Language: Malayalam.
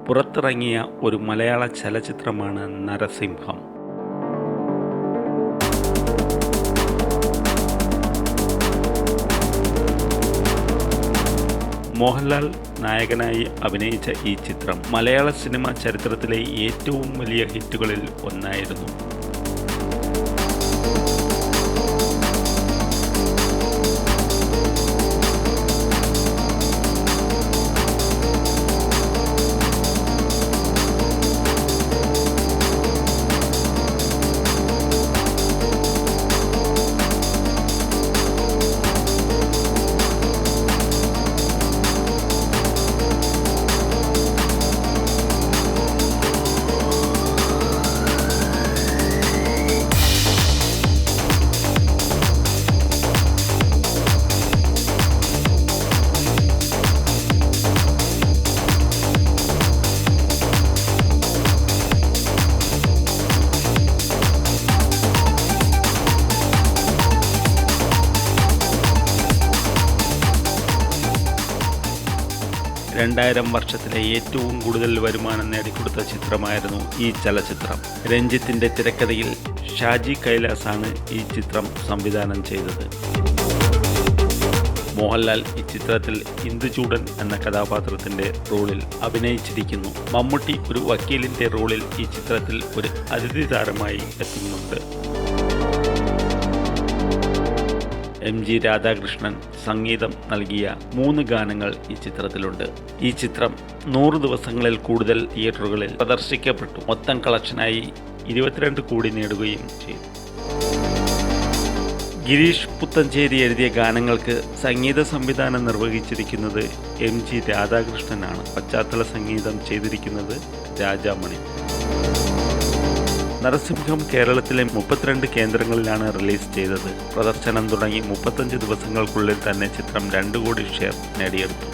പുറത്തിറങ്ങിയ ഒരു മലയാള ചലച്ചിത്രമാണ് നരസിംഹം. മോഹൻലാൽ നായകനായി അഭിനയിച്ച ഈ ചിത്രം മലയാള സിനിമ ചരിത്രത്തിലെ ഏറ്റവും വലിയ ഹിറ്റുകളിൽ ഒന്നായിരുന്നു. വർഷത്തിലെ ഏറ്റവും കൂടുതൽ വരുമാനം നേടിക്കൊടുത്ത ചിത്രമായിരുന്നു ഈ ചലച്ചിത്രം. രഞ്ജിത്തിന്റെ തിരക്കഥയിൽ ഷാജി കൈലാസാണ് ഈ ചിത്രം സംവിധാനം ചെയ്തത്. മോഹൻലാൽ ഈ ചിത്രത്തിൽ ഇന്ദുചൂടൻ എന്ന കഥാപാത്രത്തിന്റെ റോളിൽ അഭിനയിച്ചിരിക്കുന്നു. മമ്മൂട്ടി ഒരു വക്കീലിന്റെ റോളിൽ ഈ ചിത്രത്തിൽ ഒരു അതിഥി താരമായി എത്തുന്നുണ്ട്. MG രാധാകൃഷ്ണൻ സംഗീതം നൽകിയ 3 ഗാനങ്ങൾ ഈ ചിത്രത്തിലുണ്ട്. ഈ ചിത്രം 100 ദിവസങ്ങളിൽ കൂടുതൽ തിയേറ്ററുകളിൽ പ്രദർശിക്കപ്പെട്ടു. മൊത്തം കളക്ഷനായി 22 കോടി നേടുകയും ചെയ്തു. ഗിരീഷ് പുത്തഞ്ചേരി എഴുതിയ ഗാനങ്ങൾക്ക് സംഗീത സംവിധാനം നിർവഹിച്ചിരിക്കുന്നത് MG രാധാകൃഷ്ണനാണ്. പശ്ചാത്തല സംഗീതം ചെയ്തിരിക്കുന്നത് രാജാമണി. നരസിംഹം കേരളത്തിലെ 32 കേന്ദ്രങ്ങളിലാണ് റിലീസ് ചെയ്തത്. പ്രദർശനം തുടങ്ങി 35 ദിവസങ്ങൾക്കുള്ളിൽ തന്നെ ചിത്രം 2 കോടി ഷെയർ നേടിയെടുത്തു.